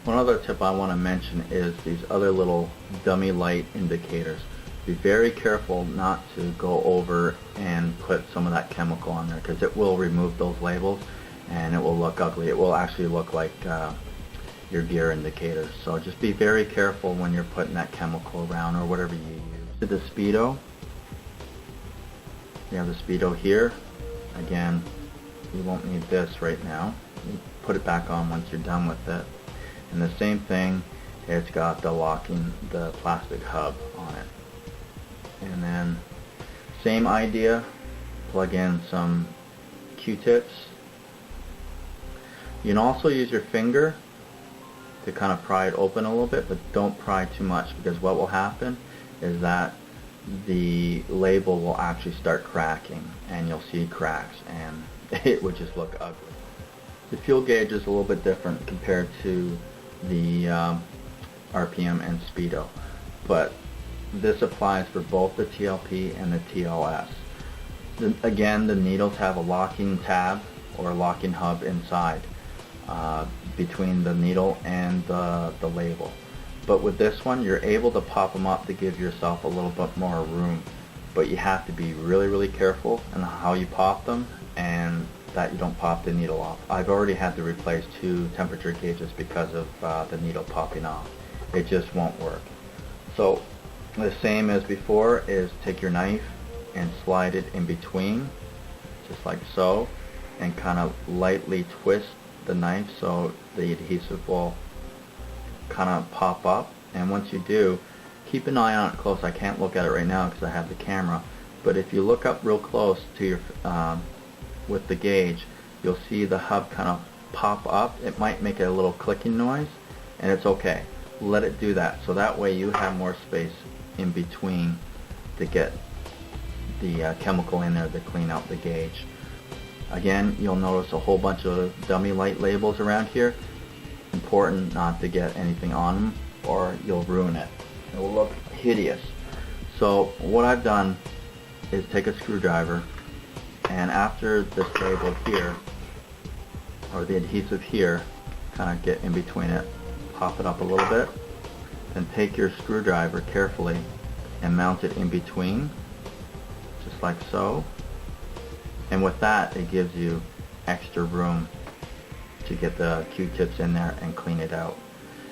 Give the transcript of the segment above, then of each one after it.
One other tip I want to mention is these other little dummy light indicators. Be very careful not to go over and put some of that chemical on there, because it will remove those labels and it will look ugly. It will actually look like your gear indicators. So just be very careful when you're putting that chemical around or whatever you use. The speedo, you have the speedo here. Again, you won't need this right now. You put it back on once you're done with it. And the same thing, it's got the plastic hub on it. And then same idea, plug in some Q-tips. You can also use your finger to kind of pry it open a little bit, but don't pry too much, because what will happen is that the label will actually start cracking and you'll see cracks and it would just look ugly. The fuel gauge is a little bit different compared to the RPM and speedo, but this applies for both the TLP and the TLS. Again, the needles have a locking tab or locking hub inside between the needle and the label. But with this one, you're able to pop them up to give yourself a little bit more room. But you have to be really, really careful in how you pop them, and that you don't pop the needle off. I've already had to replace 2 temperature gauges because of the needle popping off. It just won't work. So the same as before is take your knife and slide it in between, just like so, and kind of lightly twist the knife so the adhesive will kind of pop up. And once you do, keep an eye on it close. I can't look at it right now because I have the camera, but if you look up real close to your with the gauge, you'll see the hub kind of pop up. It might make a little clicking noise, and it's okay. Let it do that, so that way you have more space in between to get the chemical in there to clean out the gauge. Again, you'll notice a whole bunch of dummy light labels around here. Important not to get anything on them or you'll ruin it. It will look hideous. So what I've done is take a screwdriver, and after this label here, or the adhesive here, kind of get in between it, pop it up a little bit, then take your screwdriver carefully and mount it in between, just like so. And with that, it gives you extra room to get the Q-tips in there and clean it out.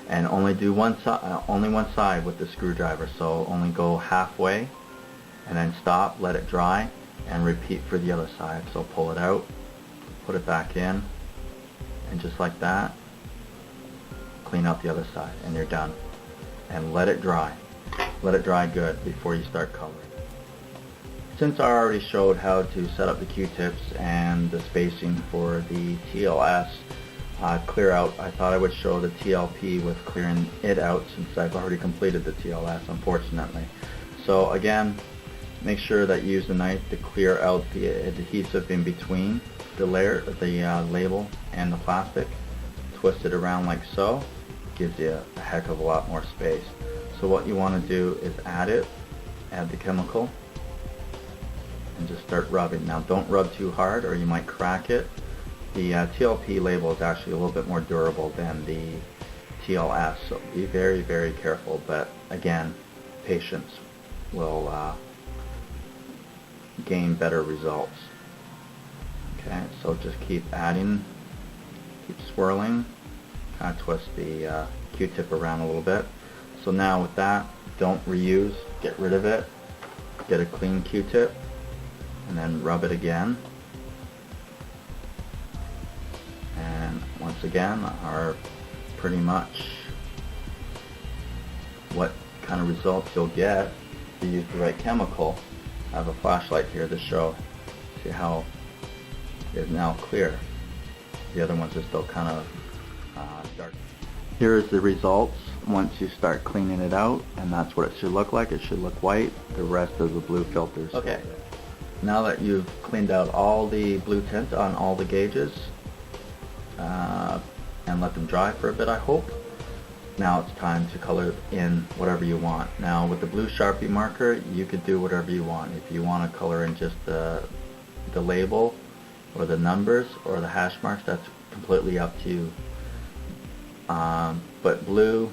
And only do only one side with the screwdriver, so only go halfway and then stop, let it dry, and repeat for the other side. So pull it out, put it back in, and just like that, clean out the other side, and you're done. And let it dry. Let it dry good before you start coloring. Since I already showed how to set up the Q-tips and the spacing for the TLS clear out, I thought I would show the TLP with clearing it out, since I've already completed the TLS, unfortunately. So again, make sure that you use the knife to clear out the adhesive in between the label and the plastic. Twist it around like so. Gives you a heck of a lot more space. So what you want to do is add the chemical, and just start rubbing. Now don't rub too hard or you might crack it. The TLP label is actually a little bit more durable than the TLS, so be very, very careful. But again, patience will gain better results. Okay, so just keep adding, keep swirling, kind of twist the Q-tip around a little bit. So now with that, don't reuse, get rid of it, get a clean Q-tip, and then rub it again. And once again, are pretty much what kind of results you'll get if you use the right chemical. I have a flashlight here to show. See how it is now clear. The other ones are still kind of dark. Here is the results once you start cleaning it out, and that's what it should look like. It should look white. The rest of the blue filters. Okay. Now that you've cleaned out all the blue tint on all the gauges and let them dry for a bit, I hope, now it's time to color in whatever you want. Now with the blue Sharpie marker, you could do whatever you want. If you want to color in just the label or the numbers or the hash marks, that's completely up to you. but blue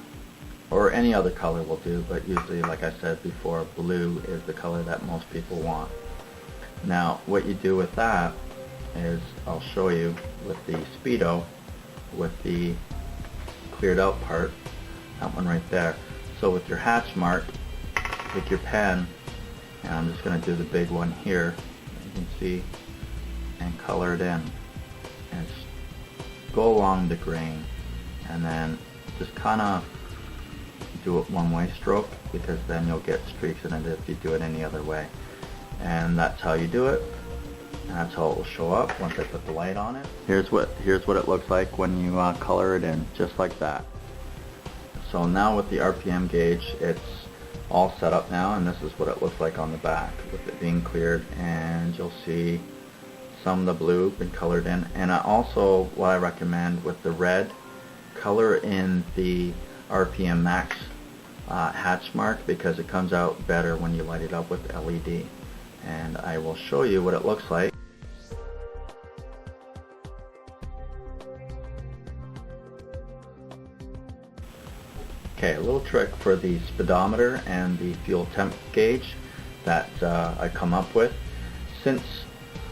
or any other color will do, but usually, like I said before, blue is the color that most people want. Now what you do with that is, I'll show you with the speedo, with the cleared out part, that one right there. So with your hatch mark, take your pen, and I'm just going to do the big one here, you can see, and color it in, and go along the grain, and then just kind of do it one way stroke, because then you'll get streaks in it if you do it any other way. And that's how you do it, and that's how it will show up once I put the light on it. Here's what it looks like when you color it in, just like that. So now with the RPM gauge, it's all set up now, and this is what it looks like on the back with it being cleared, and you'll see some of the blue been colored in. And also, what I recommend with the red, color in the RPM max hatch mark, because it comes out better when you light it up with LED. And I will show you what it looks like. Okay, a little trick for the speedometer and the fuel temp gauge that I come up with. Since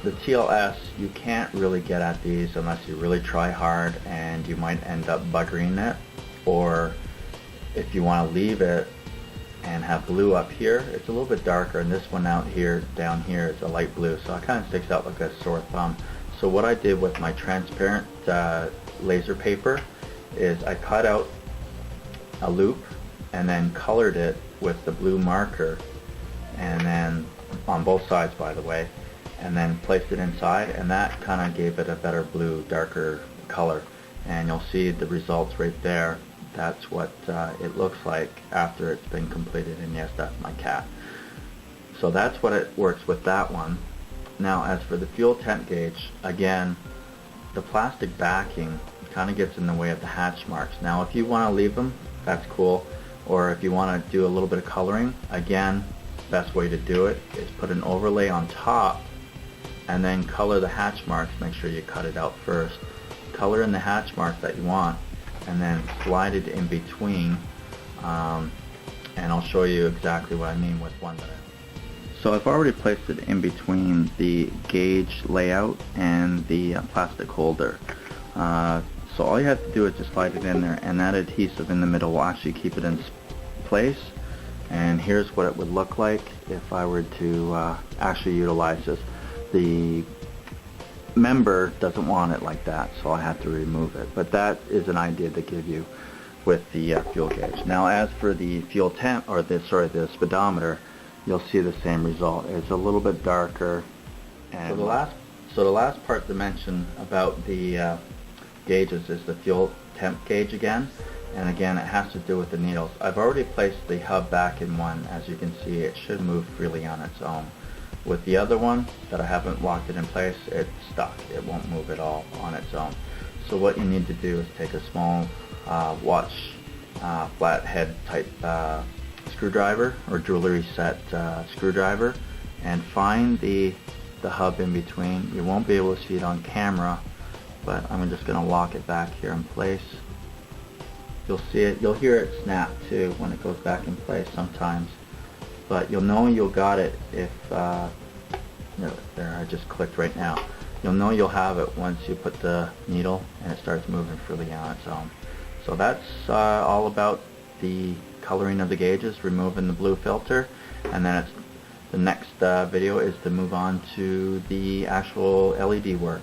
the TLS, you can't really get at these unless you really try hard, and you might end up buggering it. Or if you want to leave it and have blue up here, it's a little bit darker, and this one out here, down here, is a light blue, so it kind of sticks out like a sore thumb. So what I did with my transparent laser paper is I cut out a loop and then colored it with the blue marker, and then on both sides, by the way, and then placed it inside, and that kind of gave it a better blue, darker color. And you'll see the results right there. That's what it looks like after it's been completed. And yes, that's my cat. So that's what it works with that one. Now as for the fuel temp gauge, again, the plastic backing kind of gets in the way of the hatch marks. Now if you want to leave them, that's cool. Or if you want to do a little bit of coloring, again, best way to do it is put an overlay on top and then color the hatch marks. Make sure you cut it out first. Color in the hatch marks that you want, and then slide it in between, and I'll show you exactly what I mean with one that So I've already placed it in between the gauge layout and the plastic holder. So all you have to do is just slide it in there, and that adhesive in the middle will actually keep it in place. And here's what it would look like if I were to actually utilize this. The member doesn't want it like that, so I have to remove it. But that is an idea to give you with the fuel gauge. Now as for the fuel temp, or the speedometer, you'll see the same result. It's a little bit darker. And so the last part to mention about the gauges is the fuel temp gauge again. And again, it has to do with the needles. I've already placed the hub back in one. As you can see, it should move freely on its own. With the other one that I haven't locked it in place, it's stuck. It won't move at all on its own. So what you need to do is take a small watch flathead type screwdriver or jewelry set screwdriver, and find the hub in between. You won't be able to see it on camera, but I'm just going to lock it back here in place. You'll see it, you'll hear it snap too when it goes back in place sometimes, but you'll know you got it if there, I just clicked right now. You'll know you'll have it once you put the needle and it starts moving freely on its own. So that's all about the coloring of the gauges, removing the blue filter, and then the next video is to move on to the actual LED work.